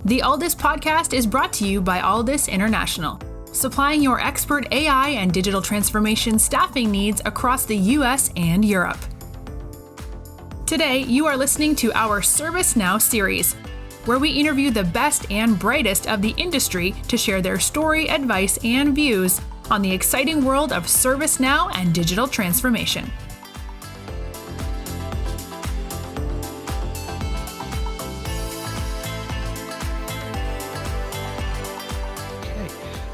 The Alldus podcast is brought to you by Alldus International, supplying your expert AI and digital transformation staffing needs across the US and Europe. Today, you are listening to our ServiceNow series, where we interview the best and brightest of the industry to share their story, advice, and views on the exciting world of ServiceNow and digital transformation.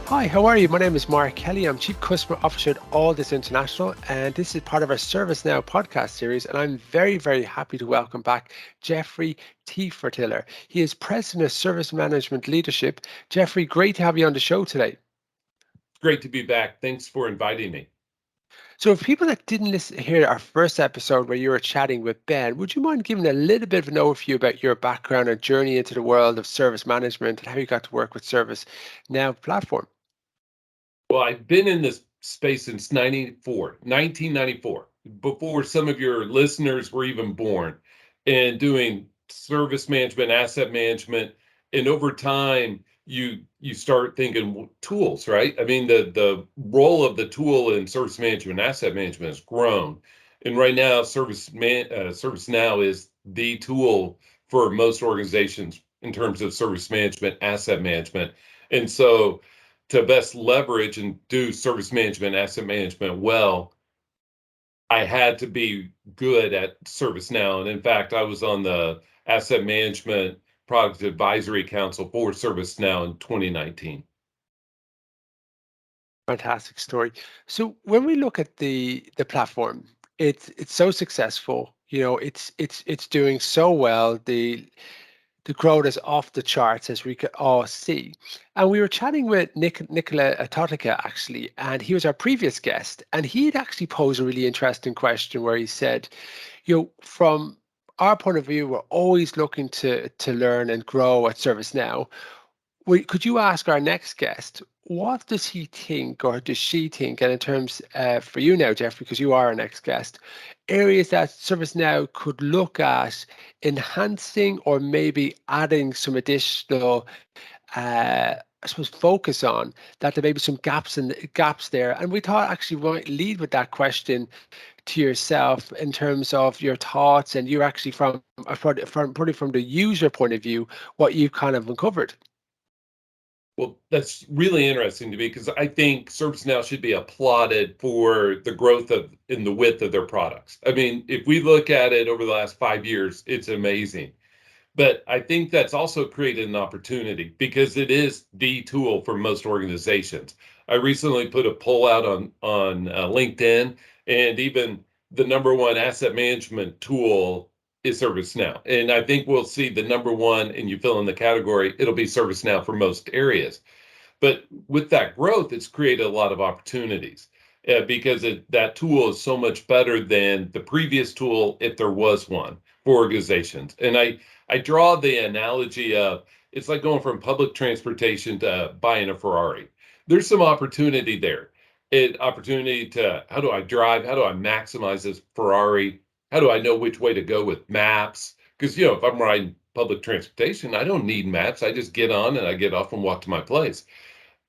Hi, how are you? My name is Mark Kelly. I'm Chief Customer Officer at Alldus International, and this is part of our ServiceNow podcast series. And I'm very, very happy to welcome back Jeffrey Tefertiller. He is President of Service Management Leadership. Jeffrey, great to have you on the show today. Great to be back. Thanks for inviting me. So, for people that didn't hear our first episode where you were chatting with Ben, would you mind giving a little bit of an overview about your background and journey into the world of service management and how you got to work with ServiceNow platform? Well, I've been in this space since 1994, before some of your listeners were even born, and doing service management, asset management. And over time, you start thinking tools, right? I mean, the role of the tool in service management, asset management has grown. And right now, ServiceNow is the tool for most organizations in terms of service management, asset management. And so to best leverage and do service management, asset management well, I had to be good at ServiceNow. And in fact, I was on the Asset Management Product Advisory Council for ServiceNow in 2019. Fantastic story. So when we look at the platform, it's so successful. You know, it's doing so well. The growth is off the charts, as we could all see. And we were chatting with Nicola Totica, actually, and he was our previous guest. And he had actually posed a really interesting question where he said, you know, from our point of view, we're always looking to learn and grow at ServiceNow. Could you ask our next guest, what does he think or does she think, and in terms for you now, Jeff, because you are our next guest, areas that ServiceNow could look at enhancing or maybe adding some additional, I suppose, focus on, that there may be some gaps there. And we thought actually we might lead with that question to yourself in terms of your thoughts, and you're actually from the user point of view, what you've kind of uncovered. Well, that's really interesting to me because I think ServiceNow should be applauded for the growth of in the width of their products. I mean, if we look at it over the last 5 years, it's amazing. But I think that's also created an opportunity because it is the tool for most organizations. I recently put a poll out on LinkedIn, and even the number one asset management tool is ServiceNow. And I think we'll see the number one, and you fill in the category, it'll be ServiceNow for most areas. But with that growth, it's created a lot of opportunities because that tool is so much better than the previous tool, if there was one, for organizations. And I draw the analogy of it's like going from public transportation to buying a Ferrari. There's some opportunity there. Opportunity to how do I drive? How do I maximize this Ferrari? How do I know which way to go with maps? Because, you know, if I'm riding public transportation, I don't need maps. I just get on and I get off and walk to my place.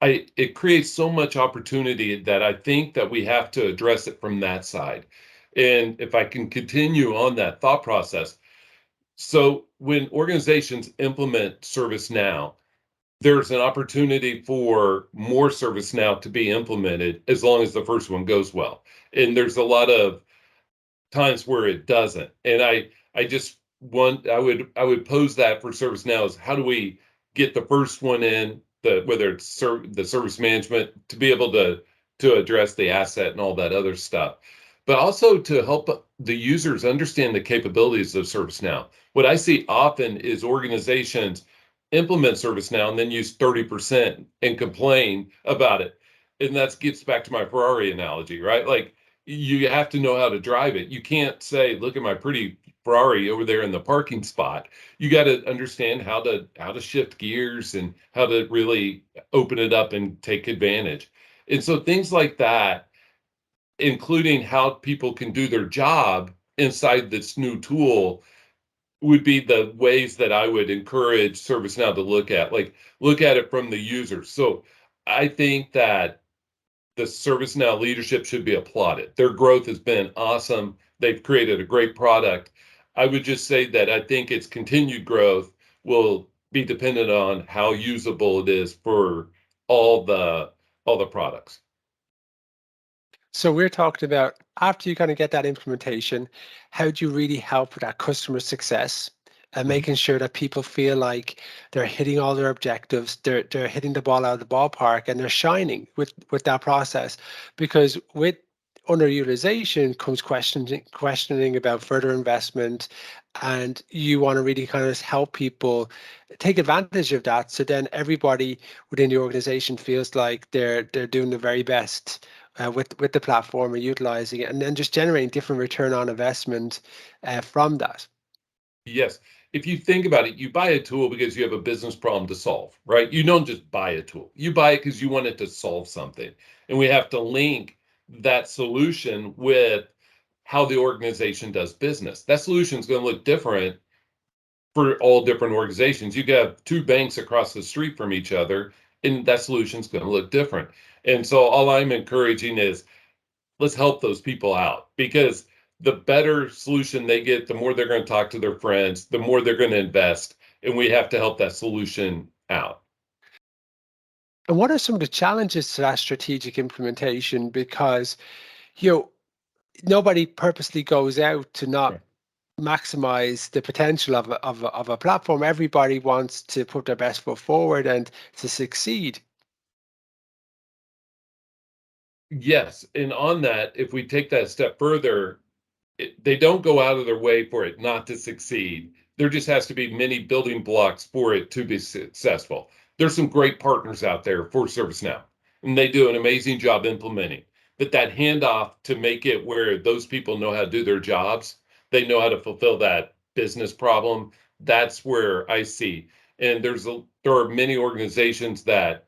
It creates so much opportunity that I think that we have to address it from that side. And if I can continue on that thought process. So when organizations implement ServiceNow, there's an opportunity for more ServiceNow to be implemented as long as the first one goes well. And there's a lot of times where it doesn't. And I just want I would pose that for ServiceNow is how do we get the first one in, whether it's the service management, to be able to address the asset and all that other stuff, but also to help the users understand the capabilities of ServiceNow. What I see often is organizations implement ServiceNow and then use 30% and complain about it. And that gets back to my Ferrari analogy, right? Like, you have to know how to drive it. You can't say, look at my pretty Ferrari over there in the parking spot. You got to understand how to shift gears and how to really open it up and take advantage. And so things like that, including how people can do their job inside this new tool, would be the ways that I would encourage ServiceNow to look at it from the user. So I think that the ServiceNow leadership should be applauded. Their growth has been awesome. They've created a great product. I would just say that I think its continued growth will be dependent on how usable it is for all the products. So we're talking about after you kind of get that implementation, how do you really help with that customer success and Mhm. making sure that people feel like they're hitting all their objectives, they're hitting the ball out of the ballpark, and they're shining with that process. Because with underutilization comes questioning about further investment, and you want to really kind of help people take advantage of that. So then everybody within the organization feels like they're doing the very best with the platform and utilizing it, and then just generating different return on investment from that. Yes. If you think about it, you buy a tool because you have a business problem to solve, right? You don't just buy a tool. You buy it because you want it to solve something. And we have to link that solution with how the organization does business. That solution is going to look different for all different organizations. You could have two banks across the street from each other, and that solution is going to look different. And so all I'm encouraging is let's help those people out, because the better solution they get, the more they're going to talk to their friends, the more they're going to invest, and we have to help that solution out. And what are some of the challenges to that strategic implementation? Because you know nobody purposely goes out to not Right. maximize the potential of a platform. Everybody wants to put their best foot forward and to succeed. Yes, and on that, if we take that a step further, they don't go out of their way for it not to succeed. There just has to be many building blocks for it to be successful. There's some great partners out there for ServiceNow, and they do an amazing job implementing. But that handoff to make it where those people know how to do their jobs, they know how to fulfill that business problem. That's where I see. And there are many organizations that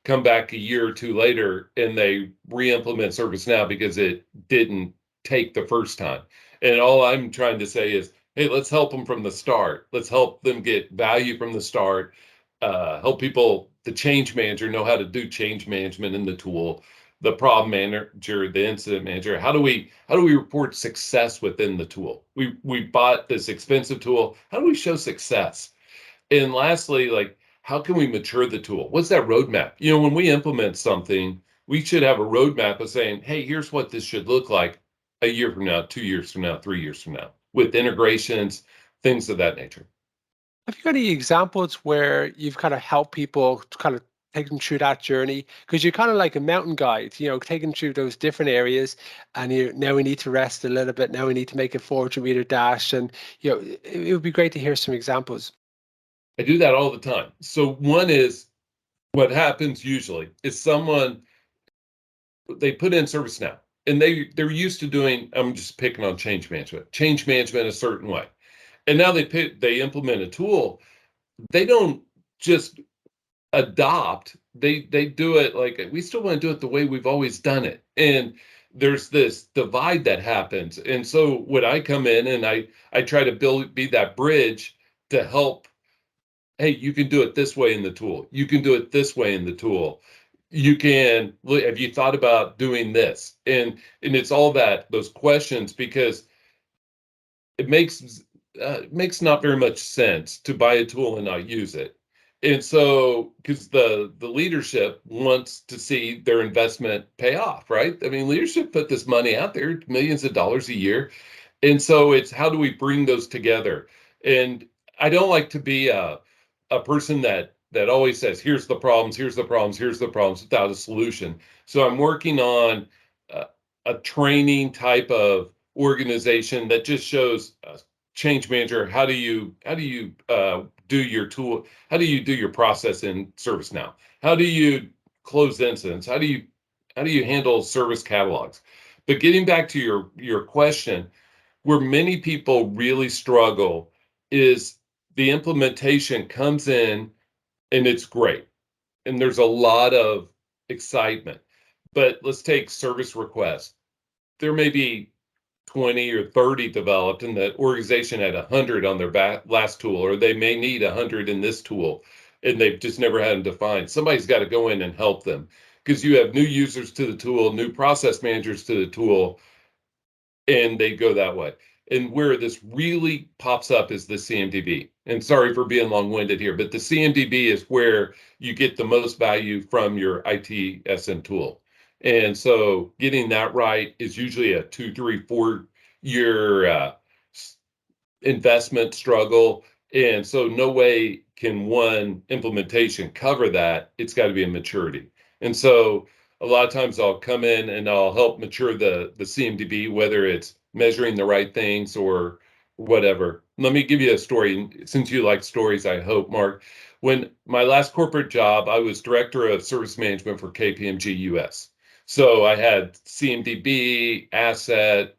come back a year or two later and they re-implement ServiceNow because it didn't take the first time. And all I'm trying to say is, hey, let's help them from the start. Let's help them get value from the start. Help people, the change manager, know how to do change management in the tool. The problem manager, the incident manager. How do we report success within the tool? We bought this expensive tool. How do we show success? And lastly, like, how can we mature the tool? What's that roadmap? When we implement something, we should have a roadmap of saying, hey, here's what this should look like a year from now, 2 years from now, 3 years from now, with integrations, things of that nature. Have you got any examples where you've kind of helped people to kind of take them through that journey? Because you're kind of like a mountain guide, taking through those different areas, and now we need to rest a little bit. Now we need to make a 400-meter dash, and it would be great to hear some examples. I do that all the time. So one is what happens usually is they put in ServiceNow and they're used to doing, I'm just picking on change management a certain way. And now they implement a tool. They don't just adopt, they do it like we still want to do it the way we've always done it. And there's this divide that happens. And so when I come in and I try to be that bridge to help, hey, you can do it this way in the tool. You can do it this way in the tool. You can look, have you thought about doing this? And it's all those questions, because it makes not very much sense to buy a tool and not use it. And so, because the leadership wants to see their investment pay off, right? I mean, leadership put this money out there, millions of dollars a year. And so it's how do we bring those together? And I don't like to be a person that always says, here's the problems, here's the problems, here's the problems, without a solution. So I'm working on uh, a training type of organization that just shows change manager, how do you do your tool, how do you do your process in ServiceNow, how do you close incidents, how do you handle service catalogs. But getting back to your question, where many people really struggle is the implementation comes in and it's great and there's a lot of excitement. But let's take service requests. There may be 20 or 30 developed and the organization had 100 on their last tool, or they may need 100 in this tool, and they've just never had them defined. Somebody's got to go in and help them, because you have new users to the tool, new process managers to the tool, and they go that way. And where this really pops up is the CMDB. And sorry for being long-winded here, but the CMDB is where you get the most value from your ITSM tool. And so getting that right is usually a 2, 3, 4 year investment struggle. And so no way can one implementation cover that. It's got to be a maturity. And so a lot of times I'll come in and I'll help mature the CMDB, whether it's measuring the right things or whatever. Let me give you a story, since you like stories, I hope, Mark. When my last corporate job, I was director of service management for KPMG US. So I had CMDB, asset,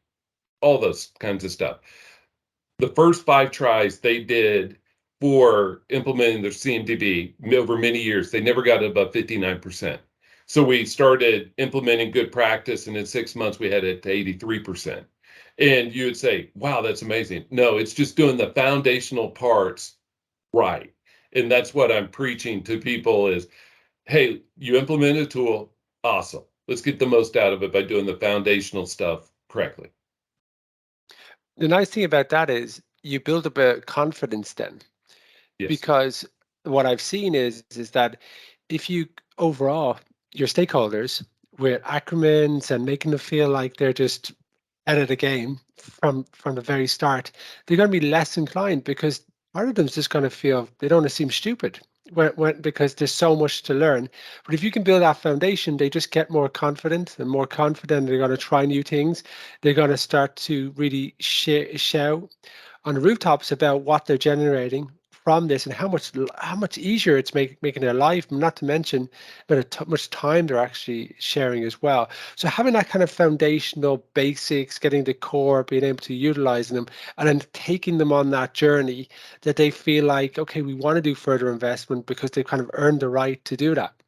all those kinds of stuff. The first 5 tries they did for implementing their CMDB over many years, they never got above 59%. So we started implementing good practice, and in 6 months we had it to 83%. And you would say, wow, that's amazing. No, it's just doing the foundational parts right. And that's what I'm preaching to people is, hey, you implement a tool, awesome. Let's get the most out of it by doing the foundational stuff correctly. The nice thing about that is you build up a confidence then, Yes. because what I've seen is that if you overall your stakeholders with acronyms and making them feel like they're just out of the game from the very start, they're going to be less inclined, because part of them's just going to feel they don't want to seem stupid because there's so much to learn. But if you can build that foundation, they just get more confident, and more confident they're going to try new things. They're going to start to really shout on the rooftops about what they're generating from this and how much easier it's making their life, not to mention much time they're actually sharing as well. So having that kind of foundational basics, getting the core, being able to utilize them, and then taking them on that journey that they feel like, okay, we want to do further investment because they've kind of earned the right to do that.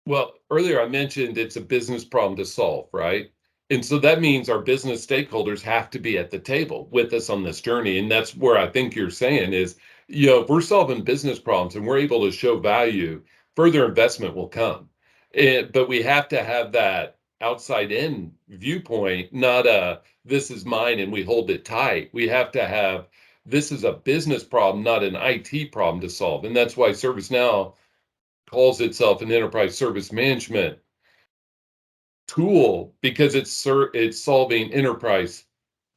Well, earlier I mentioned it's a business problem to solve, right? And so that means our business stakeholders have to be at the table with us on this journey. And that's where I think you're saying is, if we're solving business problems and we're able to show value, further investment will come. But we have to have that outside in viewpoint, not this is mine and we hold it tight. We have to have, this is a business problem, not an IT problem to solve. And that's why ServiceNow calls itself an enterprise service management tool, because it's solving enterprise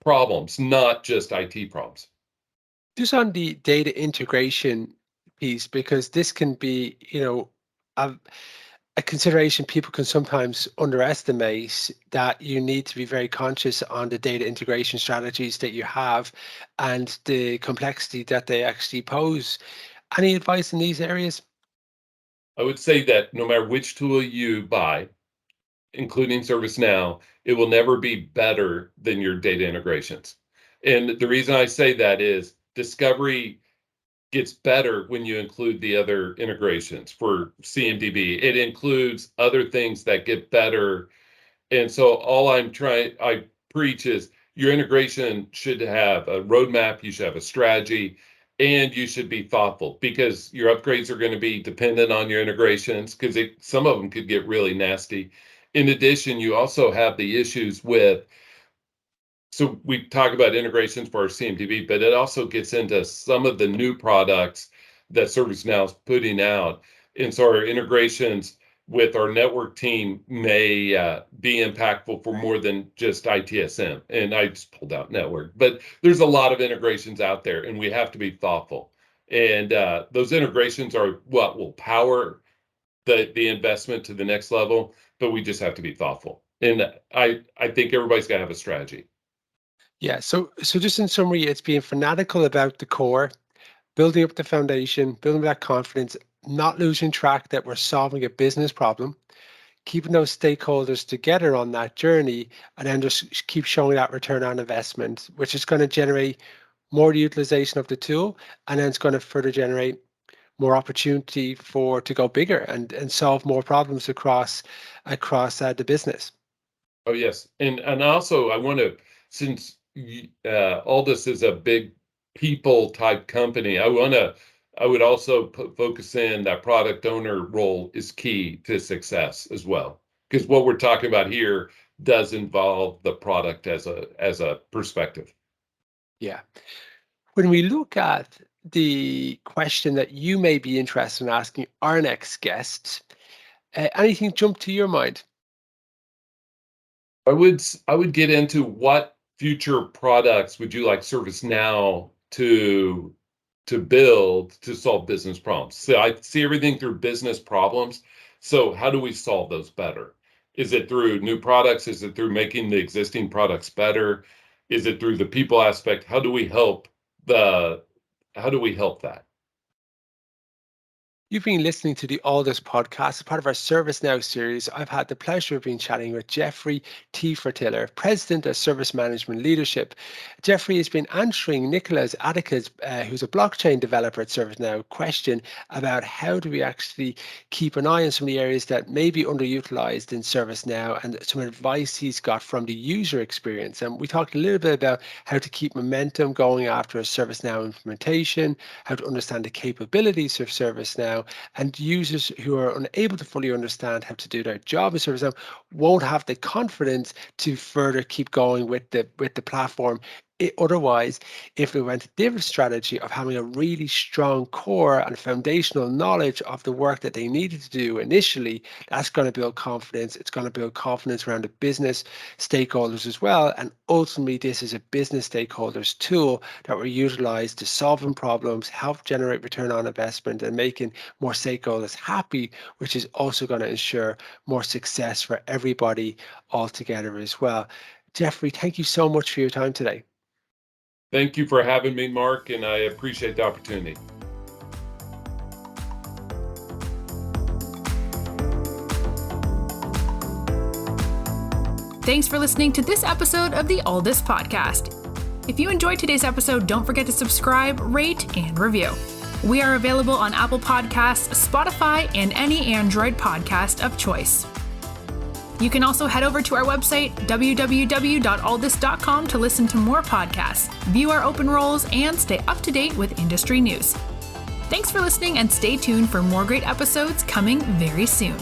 problems, not just IT problems. Just on the data integration piece, because this can be, a consideration people can sometimes underestimate, that you need to be very conscious on the data integration strategies that you have and the complexity that they actually pose. Any advice in these areas? I would say that no matter which tool you buy, including ServiceNow, it will never be better than your data integrations. And the reason I say that is discovery gets better when you include the other integrations for CMDB. It includes other things that get better. And so I preach is your integration should have a roadmap, you should have a strategy, and you should be thoughtful, because your upgrades are going to be dependent on your integrations, because some of them could get really nasty. In addition, you also have the issues with, so we talk about integrations for our CMDB, but it also gets into some of the new products that ServiceNow is putting out. And so our integrations with our network team may be impactful for more than just ITSM. And I just pulled out network, but there's a lot of integrations out there, and we have to be thoughtful. And those integrations are what will power the investment to the next level, but we just have to be thoughtful. And I think everybody's got to have a strategy. Yeah, so just in summary, it's being fanatical about the core, building up the foundation, building that confidence, not losing track that we're solving a business problem, keeping those stakeholders together on that journey, and then just keep showing that return on investment, which is going to generate more utilization of the tool, and then it's going to further generate more opportunity to go bigger and solve more problems across the business. Oh yes, and also I want to since Alldus is a big people type company, I would also focus in that product owner role is key to success as well. Because what we're talking about here does involve the product as a perspective. Yeah. When we look at the question that you may be interested in asking our next guest, anything jump to your mind? I would get into what future products would you like ServiceNow to build to solve business problems. So I see everything through business problems. So how do we solve those better? Is it through new products? Is it through making the existing products better? Is it through the people aspect? How do we help that? You've been listening to the Alldus podcast, as part of our ServiceNow series. I've had the pleasure of being chatting with Jeffrey Tefertiller, President of Service Management Leadership. Jeffrey has been answering Nicholas Atticus, who's a blockchain developer at ServiceNow, question about how do we actually keep an eye on some of the areas that may be underutilized in ServiceNow, and some advice he's got from the user experience. And we talked a little bit about how to keep momentum going after a ServiceNow implementation, how to understand the capabilities of ServiceNow, and users who are unable to fully understand how to do their job in ServiceNow won't have the confidence to further keep going with the platform. Otherwise, if we went a different strategy of having a really strong core and foundational knowledge of the work that they needed to do initially, that's going to build confidence. It's going to build confidence around the business stakeholders as well. And ultimately, this is a business stakeholders tool that we utilize to solving problems, help generate return on investment, and making more stakeholders happy, which is also going to ensure more success for everybody altogether as well. Jeffrey, thank you so much for your time today. Thank you for having me, Mark, and I appreciate the opportunity. Thanks for listening to this episode of the Alldus podcast. If you enjoyed today's episode, don't forget to subscribe, rate, and review. We are available on Apple Podcasts, Spotify, and any Android podcast of choice. You can also head over to our website, www.alldus.com, to listen to more podcasts, view our open roles, and stay up to date with industry news. Thanks for listening, and stay tuned for more great episodes coming very soon.